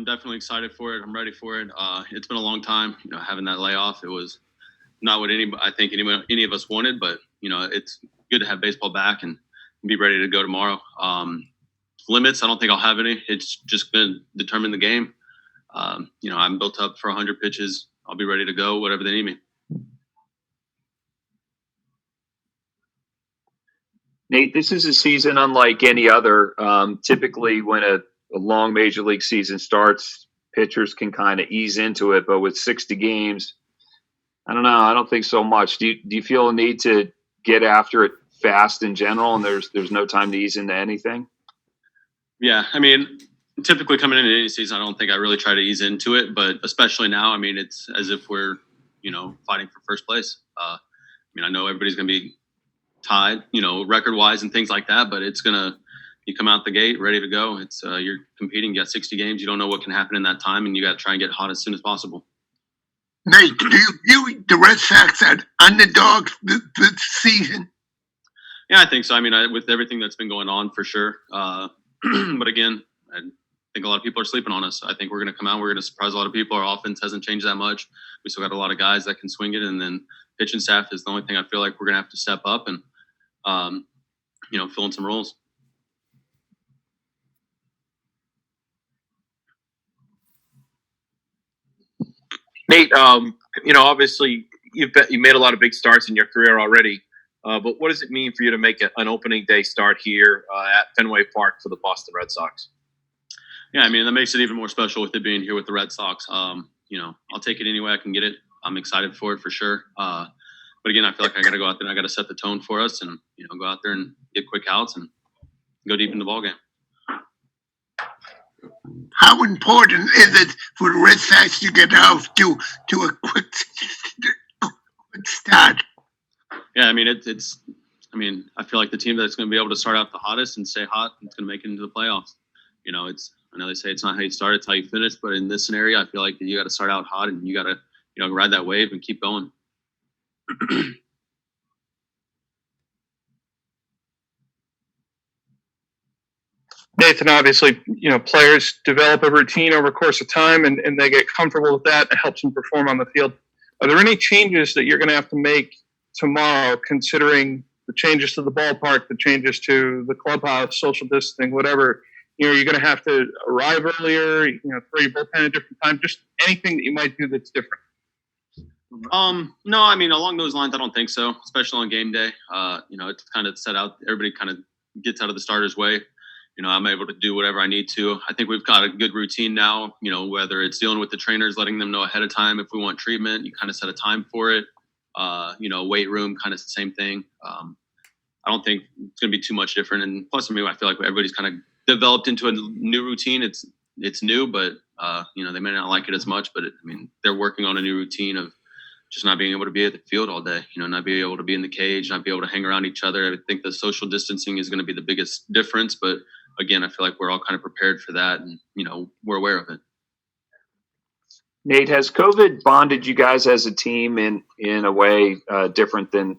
I'm definitely excited for it. I'm ready for it. It's been a long time, having that layoff. It was not what any of us wanted, but it's good to have baseball back and be ready to go tomorrow. Limits, I don't think I'll have any. It's just going to determine the game. I'm built up for 100 pitches. I'll be ready to go, whatever they need me. Nate, this is a season unlike any other. Typically, when a long major league season starts, pitchers can kind of ease into it. But with 60 games, I don't know. I don't think so much. Do you feel a need to get after it fast in general, and there's no time to ease into anything? Yeah, I mean, typically coming into any season, I don't think I really try to ease into it. But especially now, I mean, it's as if we're, fighting for first place. I know everybody's going to be tied, record-wise and things like that, but you come out the gate ready to go. It's you're competing. You got 60 games. You don't know what can happen in that time, and you got to try and get hot as soon as possible. Nate, do you view the Red Sox as underdogs this season? Yeah, I think so. I mean, with everything that's been going on, for sure. But again, I think a lot of people are sleeping on us. I think we're going to come out. We're going to surprise a lot of people. Our offense hasn't changed that much. We still got a lot of guys that can swing it, and then pitching staff is the only thing I feel like we're going to have to step up and, fill in some roles. Nate, obviously you made a lot of big starts in your career already, but what does it mean for you to make an opening day start here at Fenway Park for the Boston Red Sox? Yeah, I mean, that makes it even more special with it being here with the Red Sox. I'll take it any way I can get it. I'm excited for it for sure. But again, I feel like I got to go out there and I got to set the tone for us and, go out there and get quick outs and go deep in the ballgame. How important is it for the Red Sox to get off to a quick start? Yeah, I mean, I feel like the team that's going to be able to start out the hottest and stay hot, it's going to make it into the playoffs. I know they say it's not how you start, it's how you finish, but in this scenario, I feel like you got to start out hot and you got to, ride that wave and keep going. Nathan, obviously, players develop a routine over the course of time and they get comfortable with that. It helps them perform on the field. Are there any changes that you're going to have to make tomorrow, considering the changes to the ballpark, the changes to the clubhouse, social distancing, whatever? You're going to have to arrive earlier, throw your bullpen at a different time, just anything that you might do that's different. No, I mean, along those lines, I don't think so, especially on game day. It's kind of set out. Everybody kind of gets out of the starter's way. I'm able to do whatever I need to. I think we've got a good routine now, whether it's dealing with the trainers, letting them know ahead of time if we want treatment, you kind of set a time for it. Weight room, kind of the same thing. I don't think it's going to be too much different. And plus, I feel like everybody's kind of developed into a new routine. It's new, but, they may not like it as much. But, they're working on a new routine of just not being able to be at the field all day, not being able to be in the cage, not be able to hang around each other. I think the social distancing is going to be the biggest difference. But, again, I feel like we're all kind of prepared for that and, we're aware of it. Nate, has COVID bonded you guys as a team in a way different than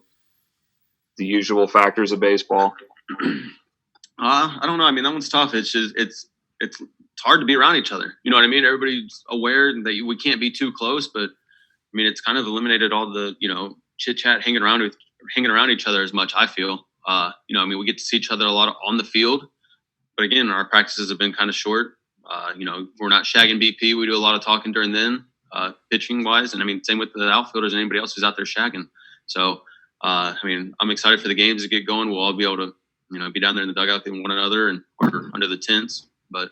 the usual factors of baseball? I don't know. That one's tough. It's just it's hard to be around each other. You know what I mean? Everybody's aware that we can't be too close, but it's kind of eliminated all the chit chat, hanging around each other as much. I feel. We get to see each other a lot on the field, but again, our practices have been kind of short. We're not shagging BP. We do a lot of talking during then, pitching wise, and same with the outfielders and anybody else who's out there shagging. So, I'm excited for the games to get going. We'll all be able to, be down there in the dugout with one another and or under the tents. But,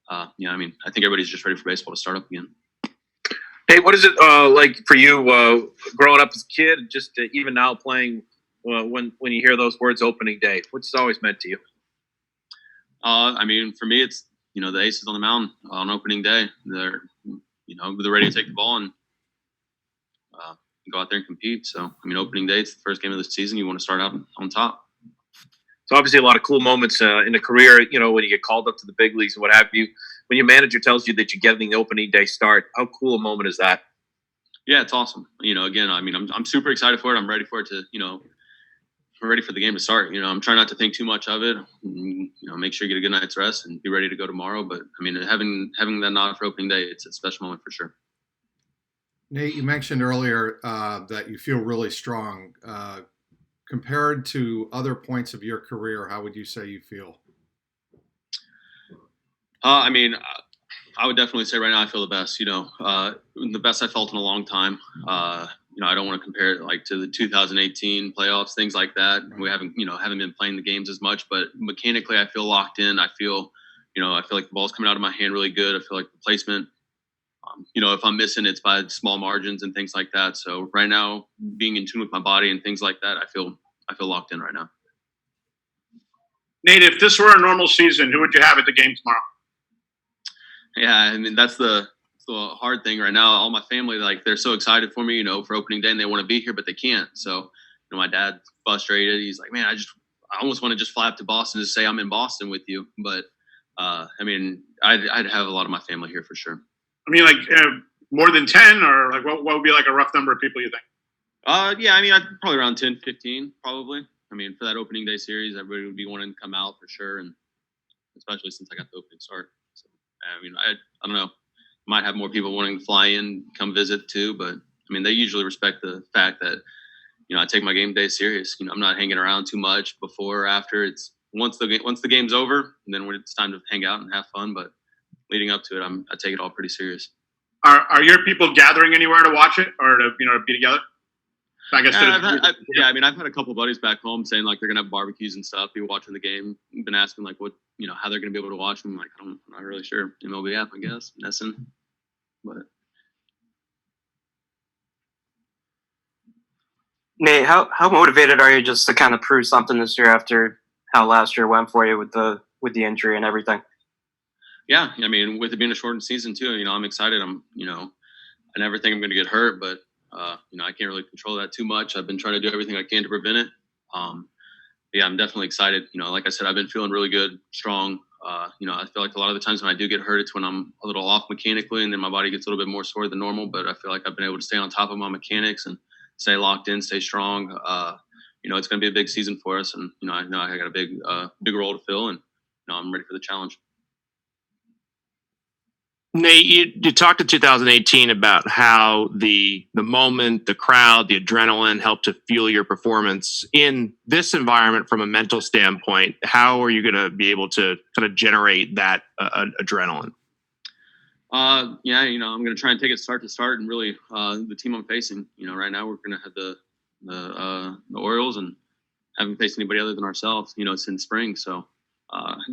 I think everybody's just ready for baseball to start up again. Hey, what is it like for you growing up as a kid, just even now playing when you hear those words "opening day"? What's it always meant to you? For me, it's the aces on the mound on opening day. They're they're ready to take the ball and go out there and compete. So opening day, it's the first game of the season. You want to start out on top. So obviously a lot of cool moments in a career, when you get called up to the big leagues and what have you. When your manager tells you that you're getting the opening day start, how cool a moment is that? Yeah, it's awesome. Again, I'm super excited for it. I'm ready for it to, ready for the game to start. I'm trying not to think too much of it. Make sure you get a good night's rest and be ready to go tomorrow. But I mean, having that nod for opening day, it's a special moment for sure. Nate, you mentioned earlier that you feel really strong. Compared to other points of your career, how would you say you feel? I mean, I would definitely say right now I feel the best. The best I felt in a long time. I don't want to compare it like to the 2018 playoffs, things like that. We haven't been playing the games as much, but mechanically I feel locked in. I feel like the ball's coming out of my hand really good. I feel like the placement, if I'm missing, it's by small margins and things like that. So right now, being in tune with my body and things like that, I feel locked in right now. Nate, if this were a normal season, who would you have at the game tomorrow? Yeah, I mean, that's the hard thing right now. All my family, like, they're so excited for me, for opening day, and they want to be here, but they can't. So, my dad's frustrated. He's like, man, I almost want to just fly up to Boston to say I'm in Boston with you. But, I mean, I'd have a lot of my family here for sure. I mean, like, more than 10, or like what would be like a rough number of people you think? Yeah, I mean, I'd probably around 10, 15, probably. I mean, for that opening day series, everybody would be wanting to come out for sure, and especially since I got the opening start. So, I mean, I don't know. Might have more people wanting to fly in, come visit too, but I mean, they usually respect the fact that I take my game day serious. I'm not hanging around too much before or after. It's once the game's over, and then when it's time to hang out and have fun. But leading up to it, I take it all pretty serious. Are your people gathering anywhere to watch it or to be together? I guess. I've had a couple of buddies back home saying like they're gonna have barbecues and stuff, be watching the game. Been asking like what how they're gonna be able to watch them. Like I'm not really sure. MLB app, I guess. Nesson. But Nate, how motivated are you just to kind of prove something this year after how last year went for you with the injury and everything? Yeah, I mean, with it being a shortened season too, I'm excited. I never think I'm going to get hurt, but I can't really control that too much. I've been trying to do everything I can to prevent it. Yeah, I'm definitely excited. Like I said, I've been feeling really good, strong. I feel like a lot of the times when I do get hurt, it's when I'm a little off mechanically, and then my body gets a little bit more sore than normal. But I feel like I've been able to stay on top of my mechanics and stay locked in, stay strong. It's going to be a big season for us, and I know I got a big role to fill, and I'm ready for the challenge. Nate, you talked in 2018 about how the moment, the crowd, the adrenaline helped to fuel your performance. In this environment, from a mental standpoint, how are you going to be able to kind of generate that adrenaline? I'm going to try and take it start to start, and really the team I'm facing. Right now we're going to have the Orioles, and haven't faced anybody other than ourselves. Since spring, so.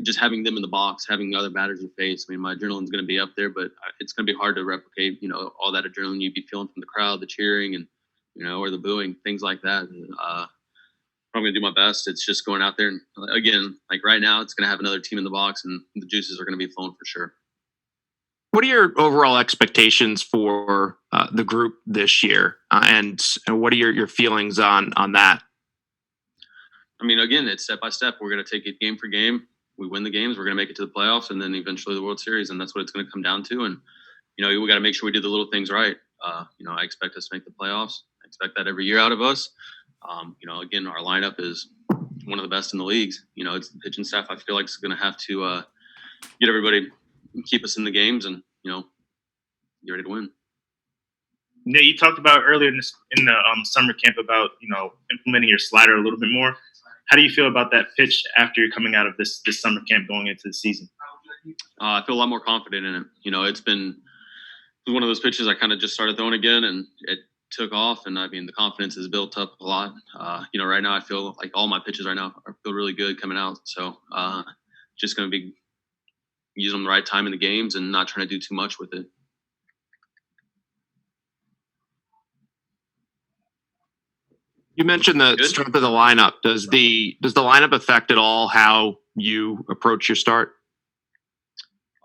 Just having them in the box, having other batters to face. I mean, my adrenaline's going to be up there, but it's going to be hard to replicate, all that adrenaline you'd be feeling from the crowd, the cheering, and, or the booing, things like that. I'm going to do my best. It's just going out there. And again, like right now, it's going to have another team in the box, and the juices are going to be flowing for sure. What are your overall expectations for the group this year? And what are your feelings on that? I mean, again, it's step by step. We're going to take it game for game. We win the games, we're going to make it to the playoffs, and then eventually the World Series, and that's what it's going to come down to. And we got to make sure we do the little things right. I expect us to make the playoffs. I expect that every year out of us. Again, our lineup is one of the best in the leagues. It's the pitching staff. I feel like it's going to have to get everybody, keep us in the games, and get ready to win. Nate, you talked about earlier in the summer camp about implementing your slider a little bit more. How do you feel about that pitch after you're coming out of this summer camp going into the season? I feel a lot more confident in it. It was one of those pitches I kind of just started throwing again, and it took off. And I mean, the confidence has built up a lot. Right now I feel like all my pitches right now feel really good coming out. So just going to be using them the right time in the games and not trying to do too much with it. You mentioned the strength of the lineup. Does the lineup affect at all how you approach your start?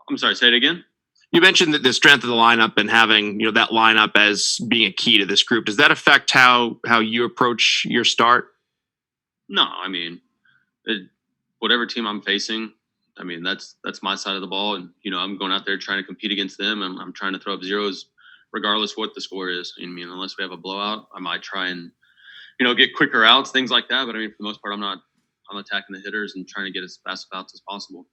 I'm sorry, say it again. You mentioned that the strength of the lineup and having that lineup as being a key to this group. Does that affect how you approach your start? No, I mean, whatever team I'm facing, I mean that's my side of the ball, and I'm going out there trying to compete against them, and I'm trying to throw up zeros, regardless what the score is. I mean, unless we have a blowout, I might try and get quicker outs, things like that. But I mean, for the most part, I'm attacking the hitters and trying to get as fast outs as possible.